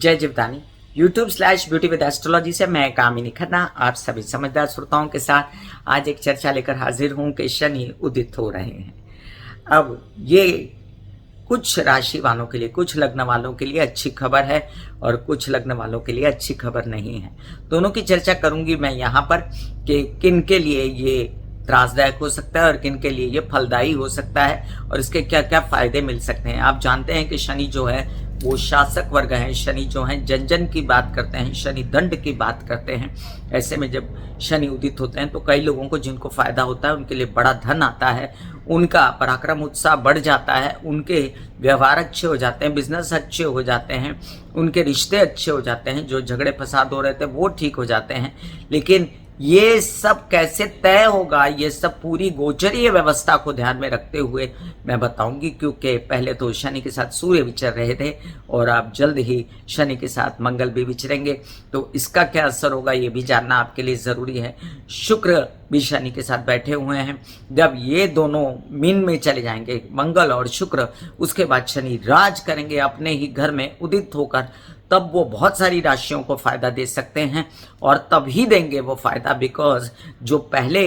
जय Jivdani YouTube/ब्यूटी with astrology से मैं कामिनी खन्ना आप सभी समझदार श्रोताओं के साथ आज एक चर्चा लेकर हाजिर हूं कि शनि उदित हो रहे हैं। अब ये कुछ राशि वालों के लिए, कुछ लग्न वालों के लिए अच्छी खबर है और कुछ लग्न वालों के लिए अच्छी खबर नहीं है। दोनों की चर्चा करूंगी मैं यहाँ पर कि किन के लिए ये त्रासदायक हो सकता है और किन के लिए ये फलदायी हो सकता है और इसके क्या क्या फायदे मिल सकते हैं। आप जानते हैं कि शनि जो है वो शासक वर्ग है, शनि जो है जन जन की बात करते हैं, शनि दंड की बात करते हैं। ऐसे में जब शनि उदित होते हैं तो कई लोगों को जिनको फायदा होता है उनके लिए बड़ा धन आता है, उनका पराक्रम उत्साह बढ़ जाता है, उनके व्यवहार अच्छे हो जाते हैं, बिजनेस अच्छे हो जाते हैं, उनके रिश्ते अच्छे हो जाते हैं, जो झगड़े फसाद हो रहे थे वो ठीक हो जाते हैं। लेकिन ये सब कैसे तय होगा, ये सब पूरी गोचरीय व्यवस्था को ध्यान में रखते हुए मैं बताऊंगी, क्योंकि पहले तो शनि के साथ सूर्य विचर रहे थे और अब जल्द ही शनि के साथ मंगल भी विचरेंगे, तो इसका क्या असर होगा ये भी जानना आपके लिए ज़रूरी है। शुक्र भी शनि के साथ बैठे हुए हैं, जब ये दोनों मीन में चले जाएंगे मंगल और शुक्र, उसके बाद शनि राज करेंगे अपने ही घर में उदित होकर, तब वो बहुत सारी राशियों को फायदा दे सकते हैं और तब ही देंगे वो फायदा, बिकॉज जो पहले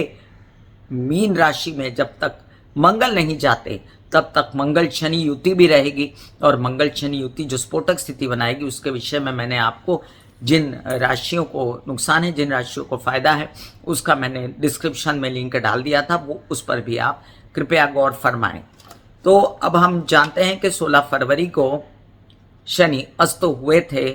मीन राशि में जब तक मंगल नहीं जाते तब तक मंगल शनि युति भी रहेगी और मंगल शनि युति जो स्फोटक स्थिति बनाएगी उसके विषय में मैंने आपको जिन राशियों को नुकसान है, जिन राशियों को फायदा है, उसका मैंने डिस्क्रिप्शन में लिंक डाल दिया था, वो उस पर भी आप कृपया गौर फरमाएं। तो अब हम जानते हैं कि 16 फरवरी को शनि अस्त हुए थे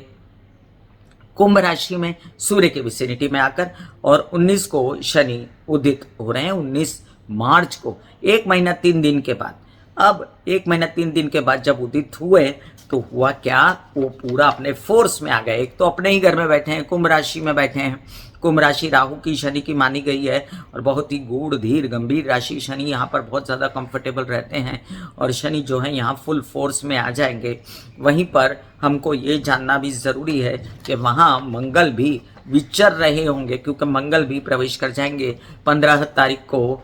कुंभ राशि में सूर्य की विसिनिटी में आकर, और 19 को शनि उदित हो रहे हैं, 19 मार्च को, 1 महीना 3 दिन के बाद। अब 1 महीना 3 दिन के बाद जब उदित हुए तो हुआ क्या, वो पूरा अपने फोर्स में आ गए। एक तो अपने ही घर में बैठे हैं, कुंभ राशि में बैठे हैं, कुंभ राशि राहु की शनि की मानी गई है और बहुत ही गूढ़ धीर गंभीर राशि शनि, यहाँ पर बहुत ज़्यादा कंफर्टेबल रहते हैं और शनि जो है यहाँ फुल फोर्स में आ जाएंगे। वहीं पर हमको ये जानना भी ज़रूरी है कि वहाँ मंगल भी विचर रहे होंगे, क्योंकि मंगल भी प्रवेश कर जाएंगे 15 तारीख को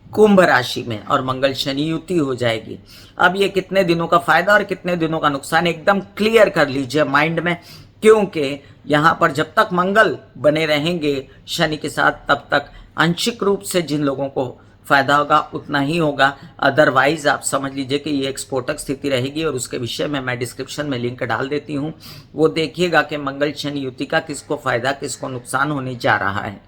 कुंभ राशि में और मंगल शनि युति हो जाएगी। अब ये कितने दिनों का फायदा और कितने दिनों का नुकसान एकदम क्लियर कर लीजिए माइंड में, क्योंकि यहाँ पर जब तक मंगल बने रहेंगे शनि के साथ तब तक आंशिक रूप से जिन लोगों को फायदा होगा उतना ही होगा, अदरवाइज आप समझ लीजिए कि ये एक स्फोटक स्थिति रहेगी और उसके विषय में मैं डिस्क्रिप्शन में लिंक डाल देती हूँ, वो देखिएगा कि मंगल शनि युति का किसको फायदा किसको नुकसान होने जा रहा है।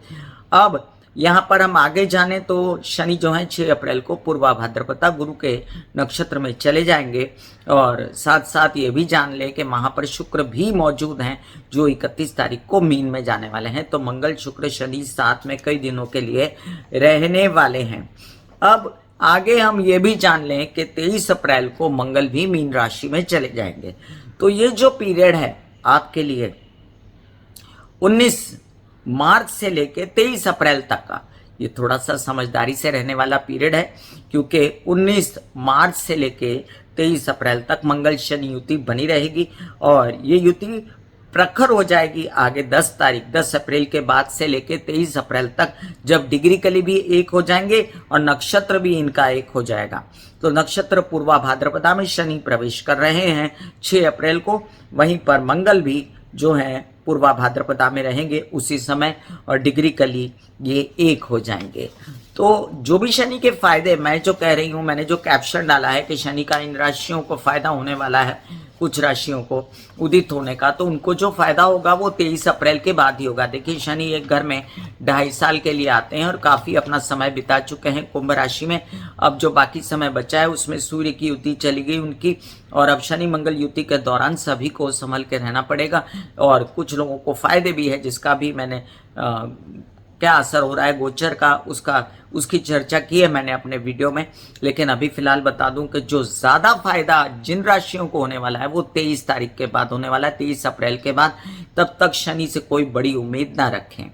अब यहाँ पर हम आगे जाने तो शनि जो है 6 अप्रैल को पूर्वा भाद्रपदा गुरु के नक्षत्र में चले जाएंगे और साथ साथ ये भी जान ले कि वहाँ पर शुक्र भी मौजूद हैं जो 31 तारीख को मीन में जाने वाले हैं। तो मंगल शुक्र शनि साथ में कई दिनों के लिए रहने वाले हैं। अब आगे हम ये भी जान लें कि 23 अप्रैल को मंगल भी मीन राशि में चले जाएंगे। तो ये जो पीरियड है आपके लिए 19 मार्च से लेके 23 अप्रैल तक का, ये थोड़ा सा समझदारी से रहने वाला पीरियड है, क्योंकि 19 मार्च से लेके 23 अप्रैल तक मंगल शनि युति बनी रहेगी और ये युति प्रखर हो जाएगी आगे 10 अप्रैल के बाद से लेके 23 अप्रैल तक, जब डिग्रिकली भी एक हो जाएंगे और नक्षत्र भी इनका एक हो जाएगा। तो नक्षत्र पूर्वा भाद्रपदा में शनि प्रवेश कर रहे हैं 6 अप्रैल को, वहीं पर मंगल भी जो है पूर्वा भाद्रपदा में रहेंगे उसी समय और डिग्रिकली ये एक हो जाएंगे। तो जो भी शनि के फायदे मैं जो कह रही हूँ, मैंने जो कैप्शन डाला है कि शनि का इन राशियों को फायदा होने वाला है, कुछ राशियों को उदित होने का, तो उनको जो फायदा होगा वो 23 अप्रैल के बाद ही होगा। देखिए शनि एक घर में 2.5 साल के लिए आते हैं और काफ़ी अपना समय बिता चुके हैं कुंभ राशि में। अब जो बाकी समय बचा है उसमें सूर्य की युति चली गई उनकी, और अब शनि मंगल युति के दौरान सभी को संभल के रहना पड़ेगा और कुछ लोगों को फायदे भी है, जिसका भी मैंने क्या असर हो रहा है गोचर का उसकी चर्चा की है मैंने अपने वीडियो में। लेकिन अभी फिलहाल बता दूं कि जो ज़्यादा फायदा जिन राशियों को होने वाला है वो 23 तारीख के बाद होने वाला है, 23 अप्रैल के बाद। तब तक शनि से कोई बड़ी उम्मीद ना रखें।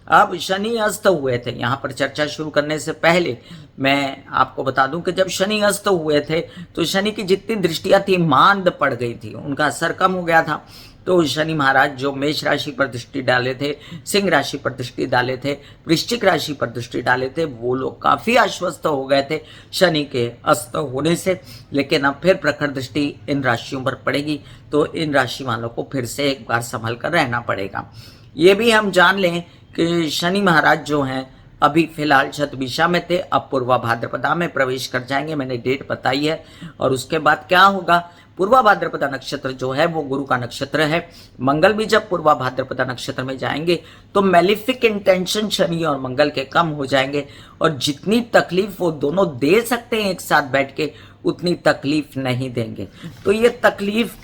अब शनि अस्त हुए थे, यहाँ पर चर्चा शुरू करने से पहले मैं आपको बता दूं कि जब शनि अस्त हुए थे तो शनि की जितनी दृष्टियाँ थी मांद पड़ गई थी, उनका असर कम हो गया था। तो शनि महाराज जो मेष राशि पर दृष्टि डाले थे, सिंह राशि पर दृष्टि डाले थे, वृश्चिक राशि पर दृष्टि डाले थे, वो लोग काफी आश्वस्त हो गए थे शनि के अस्त होने से। लेकिन अब फिर प्रखर दृष्टि इन राशियों पर पड़ेगी, तो इन राशि वालों को फिर से एक बार संभल कर रहना पड़ेगा। ये भी हम जान लें कि शनि महाराज जो हैं अभी फिलहाल शतभिषा में थे, अब पूर्वा भाद्रपदा में प्रवेश कर जाएंगे, मैंने डेट बताई है। और उसके बाद क्या होगा, पूर्वा भाद्रपदा नक्षत्र जो है वो गुरु का नक्षत्र है। मंगल भी जब पूर्वा भाद्रपदा नक्षत्र में जाएंगे तो मैलिफिक इंटेंशन शनि और मंगल के कम हो जाएंगे, और जितनी तकलीफ वो दोनों दे सकते हैं एक साथ बैठ के, उतनी तकलीफ नहीं देंगे। तो ये तकलीफ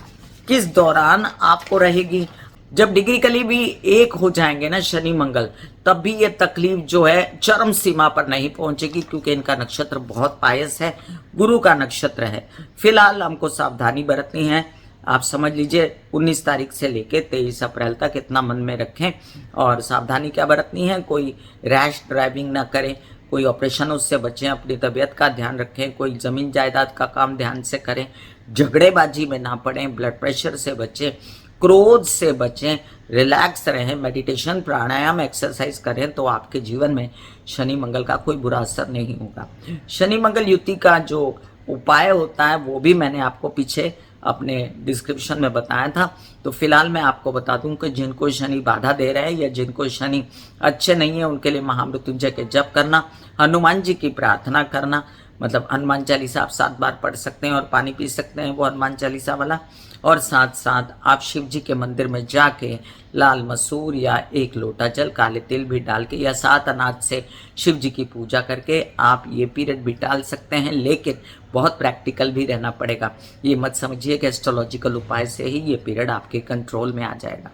किस दौरान आपको रहेगी, जब डिग्रिकली भी एक हो जाएंगे ना शनि मंगल, तब भी ये तकलीफ जो है चरम सीमा पर नहीं पहुंचेगी, क्योंकि इनका नक्षत्र बहुत पायस है, गुरु का नक्षत्र है। फिलहाल हमको सावधानी बरतनी है। आप समझ लीजिए 19 तारीख से लेके 23 अप्रैल तक इतना मन में रखें। और सावधानी क्या बरतनी है, कोई रैश ड्राइविंग ना करें, कोई ऑपरेशनों से बचें, अपनी तबीयत का ध्यान रखें, कोई जमीन जायदाद का काम ध्यान से करें, झगड़ेबाजी में ना पड़ें, ब्लड प्रेशर से बचें, क्रोध से बचें, रिलैक्स रहें, मेडिटेशन प्राणायाम एक्सरसाइज करें, तो आपके जीवन में शनि मंगल का कोई बुरा असर नहीं होगा। शनि मंगल युति का जो उपाय होता है वो भी मैंने आपको पीछे अपने डिस्क्रिप्शन में बताया था। तो फिलहाल मैं आपको बता दूं कि जिनको शनि बाधा दे रहे हैं या जिनको शनि अच्छे नहीं है, उनके लिए महामृत्युंजय के जप करना, हनुमान जी की प्रार्थना करना, मतलब हनुमान चालीसा आप 7 बार पढ़ सकते हैं और पानी पी सकते हैं वो हनुमान चालीसा वाला। और साथ साथ आप शिव जी के मंदिर में जाके लाल मसूर या 1 लोटा जल काले तिल भी डाल के या 7 अनाज से शिव जी की पूजा करके आप ये पीरियड भी टाल सकते हैं। लेकिन बहुत प्रैक्टिकल भी रहना पड़ेगा। ये मत समझिए कि एस्ट्रोलॉजिकल उपाय से ही ये पीरियड आपके कंट्रोल में आ जाएगा।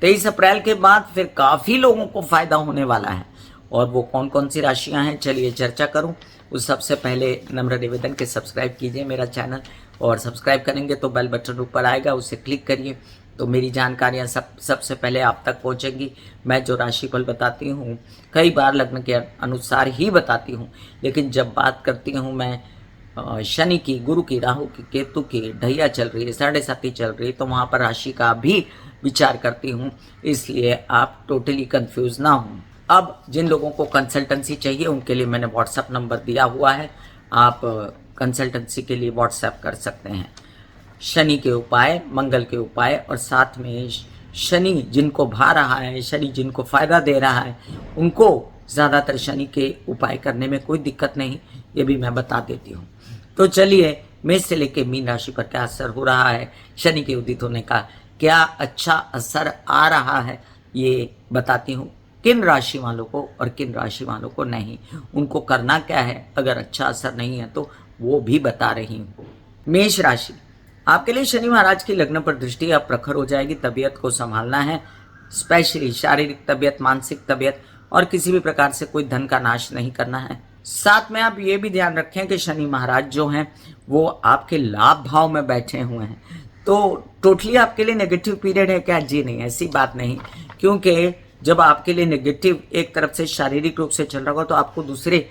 23 अप्रैल के बाद फिर काफ़ी लोगों को फायदा होने वाला है। और वो कौन कौन सी राशियां हैं, चलिए चर्चा करूं। उस सबसे पहले नम्र निवेदन के सब्सक्राइब कीजिए मेरा चैनल, और सब्सक्राइब करेंगे तो बेल बटन ऊपर आएगा, उसे क्लिक करिए तो मेरी जानकारियां सबसे पहले आप तक पहुंचेंगी। मैं जो राशिफल बताती हूं कई बार लग्न के अनुसार ही बताती हूं, लेकिन जब बात करती हूं मैं शनि की, गुरु की, राहु की, केतु की, ढैया चल रही है, 7.5 चल रही है, तो वहाँ पर राशि का भी विचार करती हूँ, इसलिए आप टोटली कंफ्यूज ना हों। अब जिन लोगों को कंसल्टेंसी चाहिए उनके लिए मैंने व्हाट्सएप नंबर दिया हुआ है, आप कंसल्टेंसी के लिए व्हाट्सएप कर सकते हैं। शनि के उपाय, मंगल के उपाय, और साथ में शनि जिनको भा रहा है, शनि जिनको फायदा दे रहा है, उनको ज़्यादातर शनि के उपाय करने में कोई दिक्कत नहीं, ये भी मैं बता देती हूँ। तो चलिए मेष से लेके मीन राशि पर क्या असर हो रहा है, शनि के उदित होने का क्या अच्छा असर आ रहा है, ये बताती हूँ। किन राशि वालों को और किन राशि वालों को नहीं, उनको करना क्या है, अगर अच्छा असर नहीं है तो वो भी बता रही हूँ। मेष राशि, आपके लिए शनि महाराज की लग्न पर दृष्टि अब प्रखर हो जाएगी। तबीयत को संभालना है, स्पेशली शारीरिक तबीयत, मानसिक तबीयत, और किसी भी प्रकार से कोई धन का नाश नहीं करना है। साथ में आप ये भी ध्यान रखें कि शनि महाराज जो हैं वो आपके लाभ भाव में बैठे हुए हैं। तो टोटली आपके लिए नेगेटिव पीरियड है क्या? जी नहीं, ऐसी बात नहीं, क्योंकि जब आपके लिए नेगेटिव एक तरफ से शारीरिक रूप से चल रहा होगा तो आपको दूसरी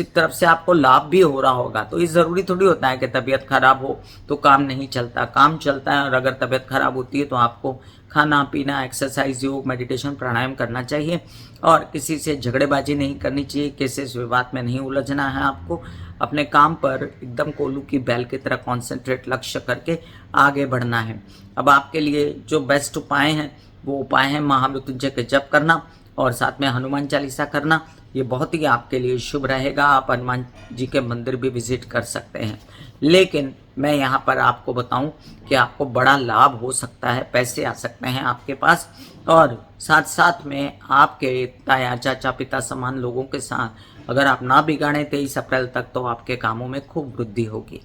तरफ से आपको लाभ भी हो रहा होगा। तो ये ज़रूरी थोड़ी होता है कि तबीयत खराब हो तो काम नहीं चलता, काम चलता है। और अगर तबीयत खराब होती है तो आपको खाना पीना, एक्सरसाइज, योग, मेडिटेशन, प्राणायाम करना चाहिए, और किसी से झगड़ेबाजी नहीं करनी चाहिए, किसी से विवाद में नहीं उलझना है। आपको अपने काम पर एकदम कोल्हू की बैल की तरह कॉन्सेंट्रेट लक्ष्य करके आगे बढ़ना है। अब आपके लिए जो बेस्ट उपाय हैं वो उपाय है महामृत्युंजय के जप करना और साथ में हनुमान चालीसा करना। ये बहुत ही आपके लिए शुभ रहेगा। आप हनुमान जी के मंदिर भी विजिट कर सकते हैं। लेकिन मैं यहाँ पर आपको बताऊं कि आपको बड़ा लाभ हो सकता है, पैसे आ सकते हैं आपके पास, और साथ साथ में आपके ताया चाचा पिता समान लोगों के साथ अगर आप ना बिगाड़ें 23 अप्रैल तक तो आपके कामों में खूब वृद्धि होगी।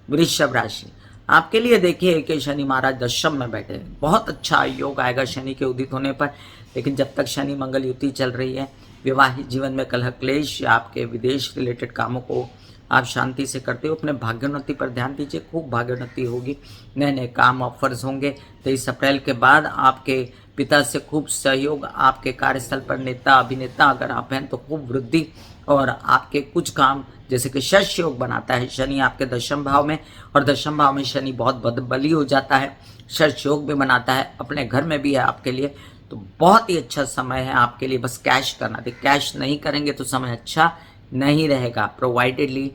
वृषभ राशि, आपके लिए देखिए कि शनि महाराज दशम में बैठे, बहुत अच्छा योग आएगा शनि के उदित होने पर। लेकिन जब तक शनि मंगल युति चल रही है, विवाहित जीवन में कलह क्लेश या आपके विदेश रिलेटेड कामों को आप शांति से करते हो। अपने भाग्योन्नति पर ध्यान दीजिए, खूब भाग्योन्नति होगी, नए नए काम ऑफर्स होंगे। 23 अप्रैल के बाद आपके पिता से खूब सहयोग, आपके कार्यस्थल पर नेता अभिनेता अगर आप हैं तो खूब वृद्धि और आपके कुछ काम जैसे कि शश योग बनाता है शनि आपके दशम भाव में, और दशम भाव में शनि बहुत बदबली हो जाता है, शश योग भी बनाता है, अपने घर में भी है आपके लिए। तो बहुत ही अच्छा समय है आपके लिए, बस कैश करना थी, कैश नहीं करेंगे तो समय अच्छा नहीं रहेगा, प्रोवाइडेडली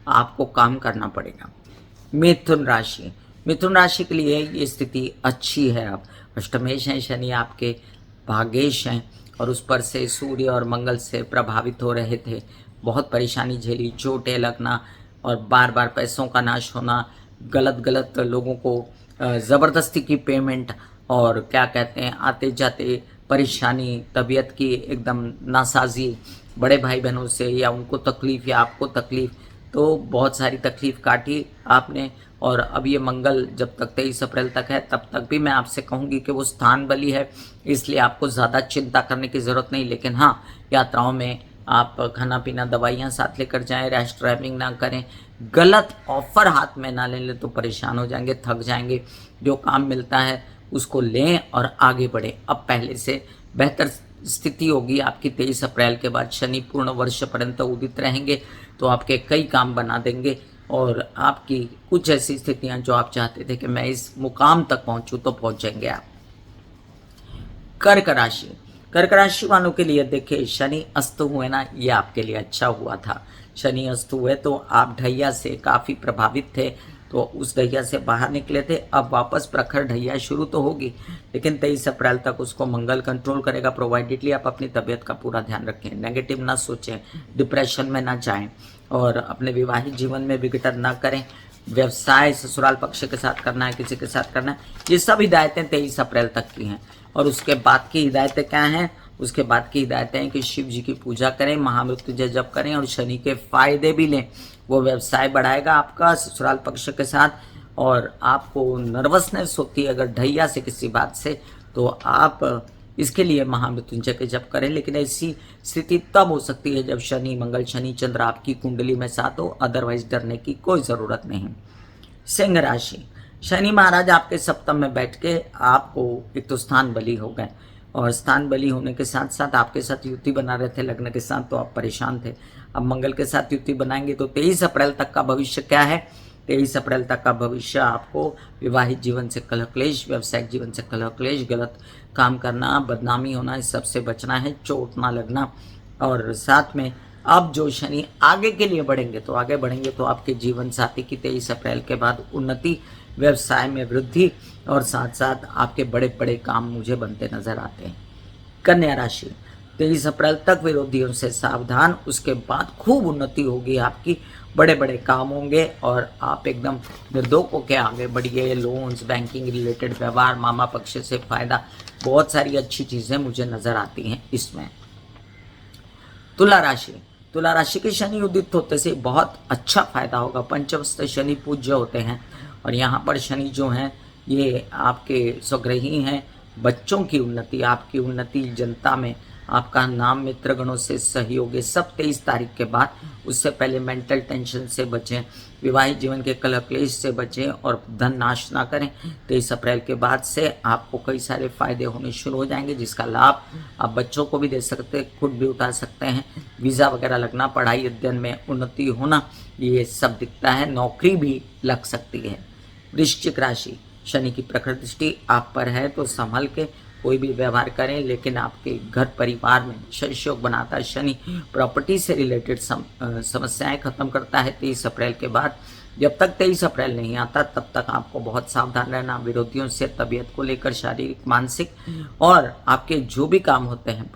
आपको काम करना पड़ेगा। मिथुन राशि, मिथुन राशि के लिए ये स्थिति अच्छी है। अब अष्टमेश हैं शनि आपके, भागेश हैं, और उस पर से सूर्य और मंगल से प्रभावित हो रहे थे, बहुत परेशानी झेली, चोटें लगना और बार बार पैसों का नाश होना, गलत गलत लोगों को ज़बरदस्ती की पेमेंट, और क्या कहते हैं आते जाते परेशानी, तबीयत की एकदम नासाजी, बड़े भाई बहनों से या उनको तकलीफ़ या आपको तकलीफ़, तो बहुत सारी तकलीफ़ काटी आपने। और अब ये मंगल जब तक 23 अप्रैल तक है तब तक भी मैं आपसे कहूँगी कि वो स्थान बली है, इसलिए आपको ज़्यादा चिंता करने की ज़रूरत नहीं। लेकिन हाँ, यात्राओं में आप खाना पीना दवाइयाँ साथ लेकर जाएं, रैश ड्राइविंग ना करें, गलत ऑफ़र हाथ में ना ले तो परेशान हो जाएंगे, थक जाएंगे। जो काम मिलता है उसको लें और आगे बढ़ें। अब पहले से बेहतर स्थिति होगी आपकी। 23 अप्रैल के बाद शनि पूर्ण वर्ष पर्यंत उदित रहेंगे, तो आपके कई काम बना देंगे, और आपकी कुछ ऐसी स्थितियां जो आप चाहते थे कि मैं इस मुकाम तक पहुंचूं, तो पहुंचेंगे आप। कर्क राशि, कर्क राशि वालों के लिए देखिए, शनि अस्त हुए ना, ये आपके लिए अच्छा हुआ था। शनि अस्त हुए तो आप ढैया से काफ़ी प्रभावित थे, तो उस ढैया से बाहर निकले थे। अब वापस प्रखर ढैया शुरू तो होगी, लेकिन 23 अप्रैल तक उसको मंगल कंट्रोल करेगा, प्रोवाइडेडली आप अपनी तबीयत का पूरा ध्यान रखें, नेगेटिव ना सोचें, डिप्रेशन में ना जाएं, और अपने विवाहित जीवन में विघटन ना करें। व्यवसाय ससुराल पक्ष के साथ करना है, किसी के साथ करना है, ये सब हिदायतें 23 अप्रैल तक की हैं। और उसके बाद की हिदायतें क्या हैं? उसके बाद की हिदायतें हैं कि शिव जी की पूजा करें, महामृत्युंजय जप करें, और शनि के फायदे भी लें। वो व्यवसाय बढ़ाएगा आपका ससुराल पक्ष के साथ, और आपको नर्वसनेस होती है अगर ढैया से किसी बात से, तो आप इसके लिए महामृत्युंजय के जप करें। लेकिन ऐसी स्थिति तब हो सकती है जब शनि मंगल शनि चंद्र आपकी कुंडली में साथ हो, अदरवाइज डरने की कोई ज़रूरत नहीं। सिंह राशि, शनि महाराज आपके सप्तम में बैठ के आपको एक तो स्थान बली हो गए, और स्थान बली होने के साथ साथ आपके साथ युति बना रहे थे लग्न के साथ, तो आप परेशान थे। अब मंगल के साथ युति बनाएंगे तो 23 अप्रैल तक का भविष्य क्या है? 23 अप्रैल तक का भविष्य आपको विवाहित जीवन से कलह क्लेश, व्यावसायिक जीवन से कलह क्लेश, गलत काम करना, बदनामी होना, इस सब से बचना है, चोट ना लगना। और साथ में अब जो शनि आगे के लिए बढ़ेंगे, तो आगे बढ़ेंगे तो आपके जीवन साथी की 23 अप्रैल के बाद उन्नति, व्यवसाय में वृद्धि, और साथ साथ आपके बड़े बड़े काम मुझे बनते नजर आते हैं। कन्या राशि, 23 अप्रैल तक विरोधियों से सावधान, उसके बाद खूब उन्नति होगी आपकी, बड़े बड़े काम होंगे, और आप एकदम निर्धोक होकर आगे बढ़िए। लोन्स, बैंकिंग रिलेटेड व्यवहार, मामा पक्ष से फायदा, बहुत सारी अच्छी चीज़ें मुझे नज़र आती हैं इसमें। तुला राशि, तुला राशि के शनि उदित होते से बहुत अच्छा फायदा होगा। पंचमस्थ शनि पूज्य होते हैं, और यहाँ पर शनि जो हैं ये आपके स्वग्रही हैं। बच्चों की उन्नति, आपकी उन्नति, जनता में आपका नाम, मित्रगणों से सहयोग, ये सब 23 तारीख के बाद। उससे पहले मेंटल टेंशन से बचें, विवाहित जीवन के कलह क्लेश से बचें, और धन नाश ना करें। 23 अप्रैल के बाद से आपको कई सारे फायदे होने शुरू हो जाएंगे, जिसका लाभ आप बच्चों को भी दे सकते हैं, खुद भी उठा सकते हैं। वीज़ा वगैरह लगना, पढ़ाई अध्ययन में उन्नति होना, ये सब दिखता है। नौकरी भी लग सकती है। वृश्चिक राशि, शनि की प्रखर दृष्टि आप पर है, तो संभल के कोई भी व्यवहार करें, लेकिन आपके घर परिवार में शनि बनाता है। शनि प्रॉपर्टी से रिलेटेड समस्याएं खत्म करता है 23 अप्रैल के बाद। जब तक 23 अप्रैल नहीं आता तब तक आपको बहुत सावधान रहना, विरोधियों से, तबीयत को लेकर, शारीरिक, मानसिक, और आपके जो भी काम होते हैं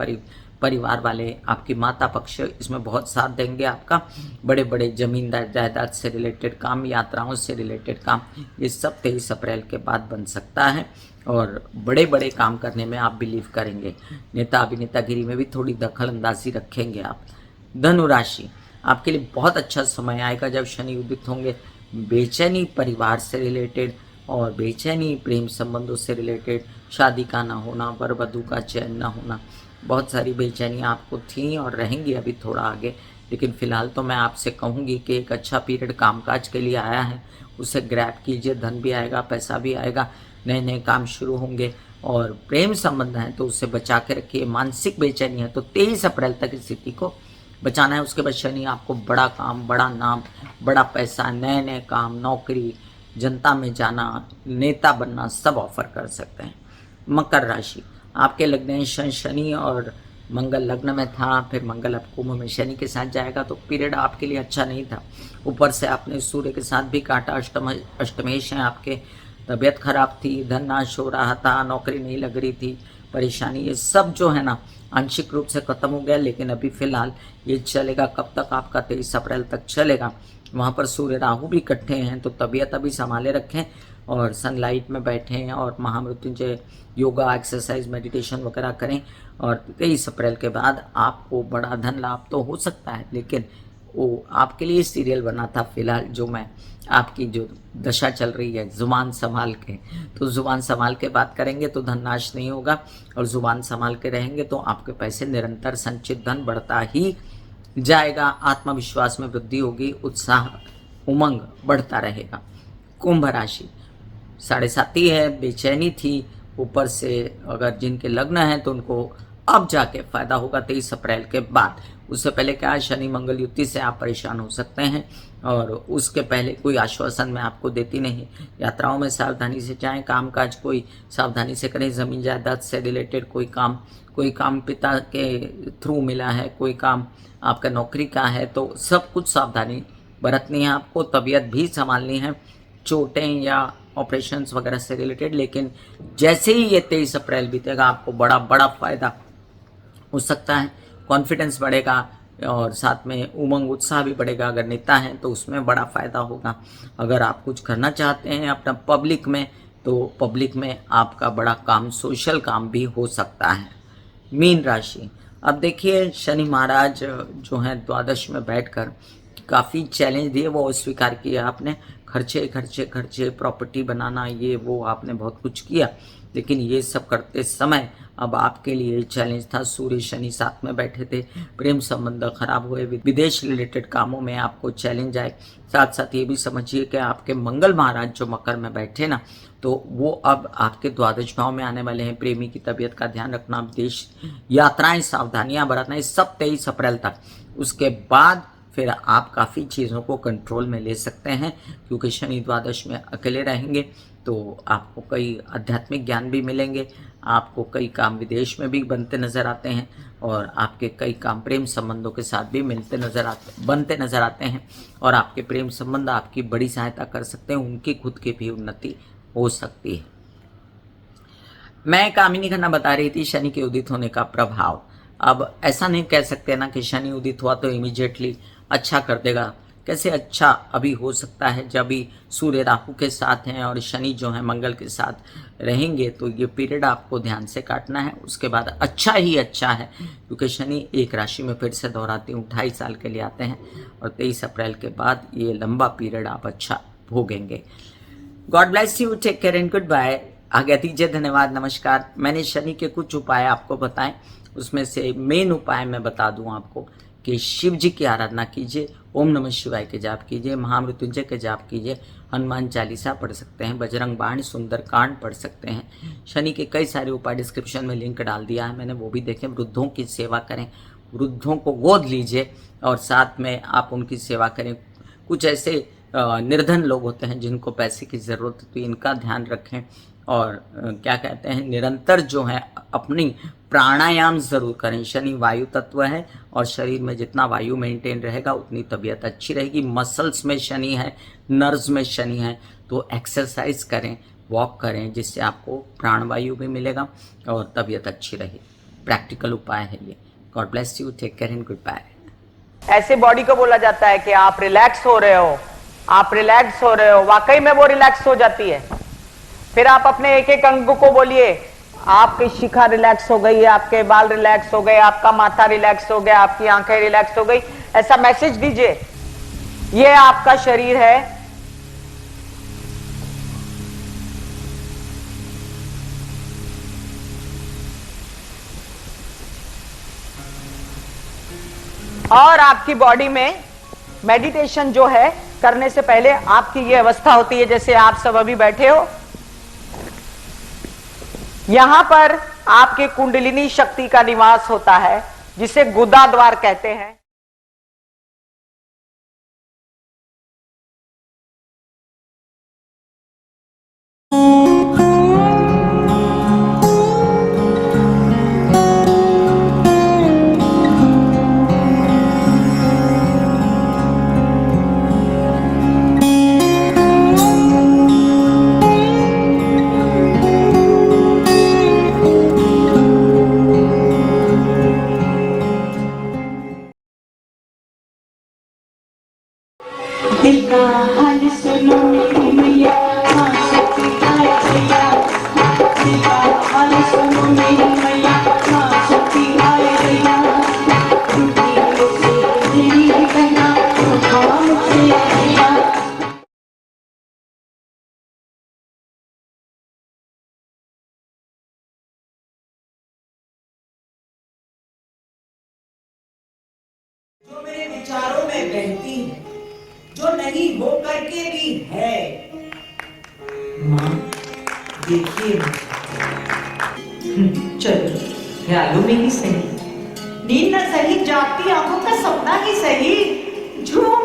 परिवार वाले, आपकी माता पक्ष इसमें बहुत साथ देंगे आपका। बड़े बड़े जमीनदार जायदाद से रिलेटेड काम, यात्राओं से रिलेटेड काम, ये सब 23 अप्रैल के बाद बन सकता है, और बड़े बड़े काम करने में आप बिलीव करेंगे। नेता अभिनेतागिरी में भी थोड़ी दखल अंदाजी रखेंगे आप। धनु राशि, आपके लिए बहुत अच्छा समय आएगा जब शनि उदित होंगे। बेचैनी परिवार से रिलेटेड, और बेचैनी प्रेम संबंधों से रिलेटेड, शादी का ना होना, वर वधू का चयन ना होना, बहुत सारी बेचैनियाँ आपको थी और रहेंगी अभी थोड़ा आगे। लेकिन फ़िलहाल तो मैं आपसे कहूँगी कि एक अच्छा पीरियड कामकाज के लिए आया है, उसे ग्रैब कीजिए। धन भी आएगा, पैसा भी आएगा, नए नए काम शुरू होंगे। और प्रेम संबंध है तो उससे बचा के रखिए। मानसिक बेचैनी है तो 23 अप्रैल तक स्थिति को बचाना है, उसके बाद शनि आपको बड़ा काम, बड़ा नाम, बड़ा पैसा, नए नए काम, नौकरी, जनता में जाना, नेता बनना सब ऑफर कर सकते हैं। मकर राशि, आपके लग्नेश शनि और मंगल लग्न में था, फिर मंगल अब कुंभ में शनि के साथ जाएगा, तो पीरियड आपके लिए अच्छा नहीं था। ऊपर से आपने सूर्य के साथ भी काटा, अष्टमेश है आपके, तबीयत खराब थी, धन नाश हो रहा था, नौकरी नहीं लग रही थी, परेशानी, ये सब जो है ना आंशिक रूप से खत्म हो गया। लेकिन अभी फिलहाल ये चलेगा कब तक, आपका 23 अप्रैल तक चलेगा। वहाँ पर सूर्य राहु भी इकट्ठे हैं, तो तबीयत अभी संभाले रखें और सनलाइट में बैठें और महामृत्युंजय योगा, एक्सरसाइज, मेडिटेशन वगैरह करें। और 23 अप्रैल के बाद आपको बड़ा धन लाभ तो हो सकता है, लेकिन वो आपके लिए सीरियल बना था फिलहाल, जो मैं आपकी जो दशा चल रही है जुबान संभाल के, तो जुबान संभाल के बात करेंगे तो धन नाश नहीं होगा, और जुबान संभाल के रहेंगे तो आपके पैसे निरंतर संचित धन बढ़ता ही जाएगा, आत्मविश्वास में वृद्धि होगी, उत्साह उमंग बढ़ता रहेगा। कुंभ राशि, 7.5 है, बेचैनी थी, ऊपर से अगर जिनके लग्न हैं तो उनको अब जाके फायदा होगा 23 अप्रैल के बाद। उससे पहले क्या, शनि मंगल युति से आप परेशान हो सकते हैं, और उसके पहले कोई आश्वासन मैं आपको देती नहीं। यात्राओं में सावधानी से जाएं, कामकाज कोई सावधानी से करें, ज़मीन जायदाद से रिलेटेड कोई काम पिता के थ्रू मिला है, कोई काम आपका नौकरी का है, तो सब कुछ सावधानी बरतनी है आपको, तबीयत भी संभालनी है, चोटें या ऑपरेशंस वगैरह से रिलेटेड। लेकिन जैसे ही ये 23 अप्रैल बीतेगा आपको बड़ा बड़ा फायदा हो सकता है, कॉन्फिडेंस बढ़ेगा और साथ में उमंग उत्साह भी बढ़ेगा। अगर नेता हैं तो उसमें बड़ा फायदा होगा। अगर आप कुछ करना चाहते हैं अपना पब्लिक में, तो पब्लिक में आपका बड़ा काम, सोशल काम भी हो सकता है। मीन राशि, अब देखिए शनि महाराज जो हैं द्वादश में बैठकर काफ़ी चैलेंज दिए, वो स्वीकार किया आपने, खर्चे खर्चे खर्चे, प्रॉपर्टी बनाना, ये वो आपने बहुत कुछ किया, लेकिन ये सब करते समय अब आपके लिए चैलेंज था। सूर्य शनि साथ में बैठे थे, प्रेम संबंध खराब हुए, विदेश रिलेटेड कामों में आपको चैलेंज आए। साथ साथ ये भी समझिए कि आपके मंगल महाराज जो मकर में बैठे ना, तो वो अब आपके द्वादश भाव में आने वाले हैं। प्रेमी की तबीयत का ध्यान रखना, विदेश यात्राएं, सावधानियां बरतना, सब 23 अप्रैल तक। उसके बाद फिर आप काफ़ी चीज़ों को कंट्रोल में ले सकते हैं, क्योंकि शनि द्वादश में अकेले रहेंगे, तो आपको कई आध्यात्मिक ज्ञान भी मिलेंगे, आपको कई काम विदेश में भी बनते नज़र आते हैं, और आपके कई काम प्रेम संबंधों के साथ भी बनते नज़र आते हैं, और आपके प्रेम संबंध आपकी बड़ी सहायता कर सकते हैं, उनकी खुद की भी उन्नति हो सकती है। मैं कामिनी खन्ना बता रही थी शनि के उदित होने का प्रभाव। अब ऐसा नहीं कह सकते ना कि शनि उदित हुआ तो इमीडिएटली अच्छा कर देगा। कैसे अच्छा अभी हो सकता है, जब भी सूर्य राहु के साथ हैं और शनि जो है मंगल के साथ रहेंगे, तो ये पीरियड आपको ध्यान से काटना है। उसके बाद अच्छा ही अच्छा है, क्योंकि शनि एक राशि में फिर से दोहराती हूँ 28 साल के लिए आते हैं, और 23 अप्रैल के बाद ये लंबा पीरियड आप अच्छा भोगेंगे। God bless you, take care and good bye. आज्ञा दीजिए, धन्यवाद, नमस्कार। मैंने शनि के कुछ उपाय आपको बताएं, उसमें से मेन उपाय मैं बता दूं आपको कि शिव जी की आराधना कीजिए, ओम नमः शिवाय के जाप कीजिए, महामृत्युंजय के जाप कीजिए, हनुमान चालीसा पढ़ सकते हैं, बजरंग बाण, सुंदरकांड पढ़ सकते हैं। शनि के कई सारे उपाय डिस्क्रिप्शन में लिंक डाल दिया है मैंने, वो भी देखें। वृद्धों की सेवा करें, वृद्धों को गोद लीजिए और साथ में आप उनकी सेवा करें। कुछ ऐसे निर्धन लोग होते हैं जिनको पैसे की ज़रूरत है, तो इनका ध्यान रखें। और क्या कहते हैं, निरंतर जो है अपनी प्राणायाम ज़रूर करें। शनि वायु तत्व है, और शरीर में जितना वायु मेंटेन रहेगा उतनी तबीयत अच्छी रहेगी। मसल्स में शनि है, नर्व्स में शनि है, तो एक्सरसाइज करें, वॉक करें, जिससे आपको प्राणवायु भी मिलेगा और तबीयत अच्छी रहेगी। प्रैक्टिकल उपाय है ये। God bless you, take care and good bye. ऐसे बॉडी को बोला जाता है कि आप रिलैक्स हो रहे हो, आप रिलैक्स हो रहे हो, वाकई में वो रिलैक्स हो जाती है। फिर आप अपने एक एक अंग को बोलिए, आपकी शिखा रिलैक्स हो गई, आपके बाल रिलैक्स हो गए, आपका माथा रिलैक्स हो गया, आपकी आंखें रिलैक्स हो गई, ऐसा मैसेज दीजिए। ये आपका शरीर है, और आपकी बॉडी में मेडिटेशन जो है करने से पहले आपकी ये अवस्था होती है, जैसे आप सब अभी बैठे हो, यहां पर आपके कुंडलिनी शक्ति का निवास होता है, जिसे गुदा द्वार कहते हैं। जो मेरे विचारों में बहती है, जो नहीं हो करके भी है। माँ देखिए चलो ख्यालों में ही सही, नींद न सही, जागती आंखों का सपना ही सही, झूम